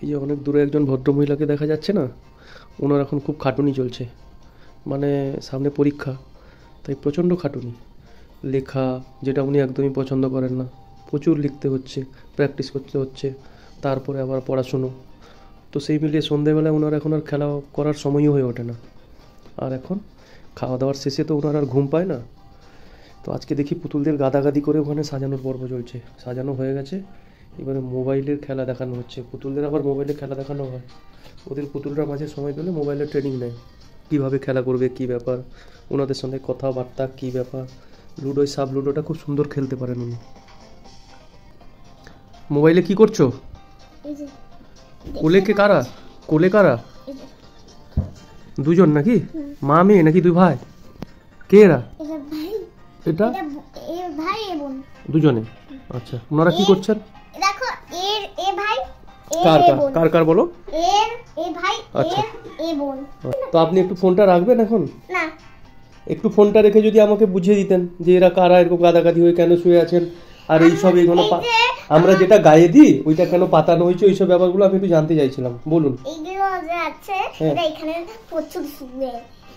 এই যে অনেক দূরে একজন ভদ্রমহিলাকে দেখা যাচ্ছে না, ওনার এখন খুব খাটুনি চলছে, মানে সামনে পরীক্ষা, তাই প্রচণ্ড খাটুনি। লেখা যেটা উনি একদমই পছন্দ করেন না, প্রচুর লিখতে হচ্ছে, প্র্যাকটিস করতে হচ্ছে, তারপরে আবার পড়াশুনো। তো সেই মিলিয়ে সন্ধেবেলায় ওনার এখন আর খেলা করার সময়ও হয়ে ওঠে না। আর এখন খাওয়া দাওয়ার শেষে তো ওনার আর ঘুম পায় না। তো আজকে দেখি পুতুলদের গাদাগাদি করে ওখানে সাজানোর পর্ব চলছে। সাজানো হয়ে গেছে, এবারে মোবাইলের খেলা দেখানো হচ্ছে। পুতুলদের আবার মোবাইলে খেলা দেখানো হয়, ওদের পুতুলরা মাঝে সময় পেলে মোবাইলের ট্রেনিং নেয়, কীভাবে খেলা করবে, কী ব্যাপার, ওনাদের সঙ্গে কথাবার্তা কী ব্যাপার। লুডোয় সাব লুডোটা খুব সুন্দর খেলতে পারেন উনি। মোবাইলে কি করছো? কোলে কে কারা? কোলে কারা? দুজন নাকি? মা মেয়ে নাকি দুই ভাই? কে এরা? এটা ভাই বোন দুজনে। আচ্ছা, ওনারা কি করছেন? দেখো এর এ ভাই কার কার বলো? এর এ ভাই আচ্ছা এ বোন। তো আপনি একটু ফোনটা রাখবেন এখন? না, একটু ফোনটা রেখে যদি আমাকে বুঝিয়ে দিতেন যে এরা কারা, এরকম গাদাগাদি হয়ে কেন শুয়ে আছেন, আর এইসব এগুলো আমরা যেটা গায়ে দিই ওইটা কেন পাতানো হয়েছে, ওইসব ব্যাপারগুলো আমি একটু জানতে চাইছিলাম। বলুন। এইগুলো যে আছে এটা এখানে প্রচুর শুয়ে,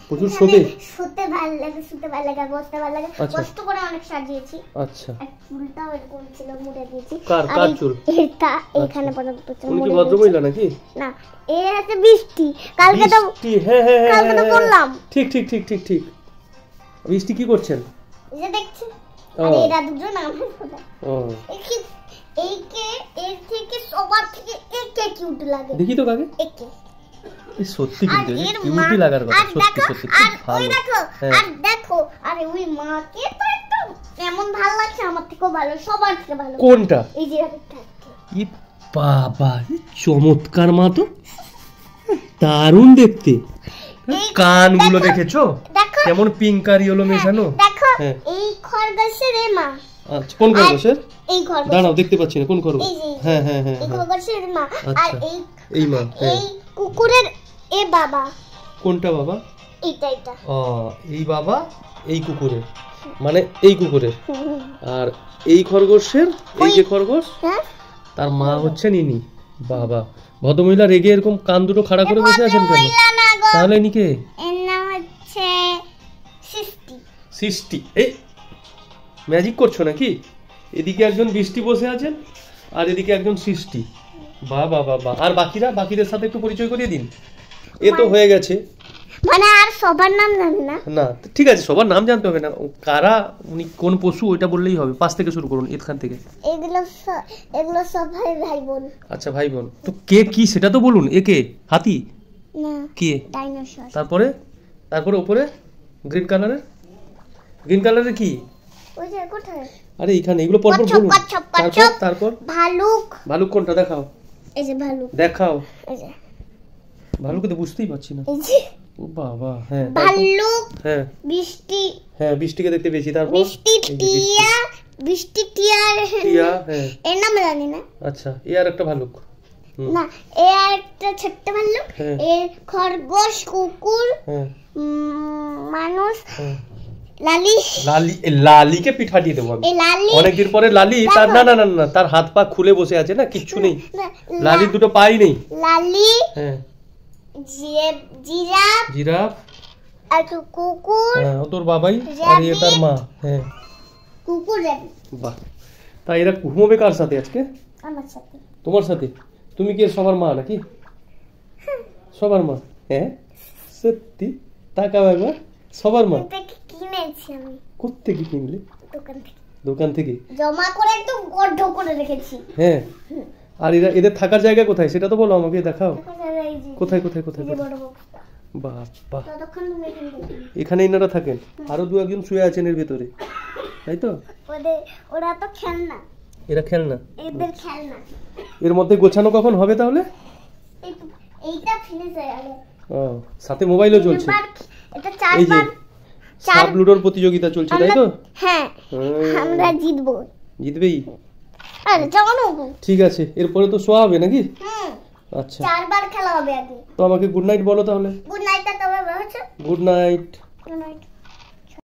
প্রচুর শোবে, শুতে ভালো লাগে, শুতে ভালো লাগে, বসতে ভালো লাগে, কষ্ট করে অনেক সাজিয়েছি। আচ্ছা, আর চুলটাও এরকম ছিল, মুড়ে দিয়েছি। কার চুল? এটা এখানে পর্যন্ত ছিল। উনি কি ভদ্রমহিলা নাকি? না, এই আছে বৃষ্টি। কালকে তো কালকে তো বললাম। ঠিক ঠিক ঠিক ঠিক ঠিক। বৃষ্টি কি করছেন? এই যে দেখছেন, আরে এরা দুজন আমার কথা। এইকে এর থেকে সবার থেকে একে কিউট লাগে। দেখি তো কাকে। একে সত্যি কিন্তু কিউটি লাগার কথা, সত্যি সত্যি খুব ভালো। আর দেখো, আরে ওই মাকে তো একটু এমন ভালো লাগছে, আমার থেকেও ভালো, সবার থেকে ভালো। কোনটা? এই যে ই বাবা, চমৎকার মা তো, দারুণ দেখতে। কানগুলো দেখেছো কেমন পিঙ্ক আর ইয়েলো মেশানো? দেখো এই খরগোশের মা। আচ্ছা, কোন খরগোশের? এই খরগোশ। দাঁড়াও, দেখতে পাচ্ছি না কোন খরগোশ। হ্যাঁ হ্যাঁ হ্যাঁ, এই খরগোশের মা। আর এই মা, এই কুকুরের এ বাবা। কোনটা বাবা? এইটা এটা। এই বাবা এই কুকুরের, মানে এই কুকুরের। আর এই খরগোশের, এই যে খরগোশ তার মা হচ্ছেন ইনি। বাবা, ভদ্রমহিলা রেগে এরকম কান দুটো খাড়া করে বসে আছেন কেন? তাহলে ইনি কে? এর নাম হচ্ছে সৃষ্টি। সৃষ্টি। এই ম্যাজিক করছো নাকি? এদিকে একজন বৃষ্টি বসে আছেন আর এদিকে একজন সৃষ্টি। বাবা বাবা। আর বাকিদের সাথে একটু পরিচয় করিয়ে দিন। এ তো হয়ে গেছে, মানে আর সবার নাম জানি না। না ঠিক আছে, সবার নাম জানতে হবে না, কারা উনি কোন পশু ওইটা বললেই হবে। পাশ থেকে শুরু করুন, এখান থেকে। এগুলো সব ভাই বোন। আচ্ছা, ভাই বোন। তো কে কি সেটা তো বলুন। এ কে? হাতি? না, কে? ডাইনোসর। তারপরে উপরে গ্রিন কালারের কি? ওই যে কোথায়? আরে এখানে, এগুলো পরপর বলুন। তারপর ভালুক কোনটা? দেখাও। এই যে ভালুক। দেখাও। এই যে ভালুক তো বুঝতেই পারছি না। এই যে ও বাবা। হ্যাঁ, ভালুক। হ্যাঁ, বৃষ্টি। হ্যাঁ, বৃষ্টিকে দেখতে পেয়েছি। তারপর বৃষ্টি টিয়া। হ্যাঁ, এর নাম জানি না। আচ্ছা, এ আর একটা ভালুক না, এ আর একটা ছোট্ট ভালুক। এর খরগোশ, কুকুর, মানুষ, লালিকে পিঠা দিয়ে দেবো আমি অনেকদিন পরে। লালি তার না তার হাত পা খুলে বসে আছে না, কিচ্ছু নেই, লালির দুটো পাই নেই। লালি, হ্যাঁ, জিরাফ, আর কুকুর। হ্যাঁ, ও তোর বাবাই, আর এ তার মা। হ্যাঁ, কুকুর। বাহ। তাই এরা ঘুমোবে কার সাথে আজকে? আমার সাথে। তোমার সাথে? তুমি কি সবার মা নাকি? সবার মা? হ্যাঁ, সত্যি? তাকাও একবার, সবার মা। কিনেছি আমি। কোত্থেকে কিনলে? দোকান থেকে জমা করে একটু গড় করে রেখেছি। হ্যাঁ, আর এদের থাকার জায়গা কোথায় সেটা তো বলো আমাকে, দেখাও। কোথায়? বাবা, এখানে এনারা থাকেন, আরো দু একজন শুয়ে আছেন এর ভিতরে, তাই তো? ওরা তো খেলনা। এরা খেলনা? এদের খেলনা। এর মধ্যে গোছানো কখন হবে তাহলে? এইটা ফিনিশ হয়ে গেল। সাথে মোবাইলও চলছে। এটা চারবার সাব লুডোর প্রতিযোগিতা চলছে, তাই তো? হ্যাঁ, আমরা জিতবেই। আরে চলো। ঠিক আছে, এরপরে তো শোয়া হবে নাকি? আচ্ছা, চারবার খেলা হবে আগে। তো আমাকে গুড নাইট বলো তাহলে। গুড নাইটটা তবে হচ্ছে। Good night.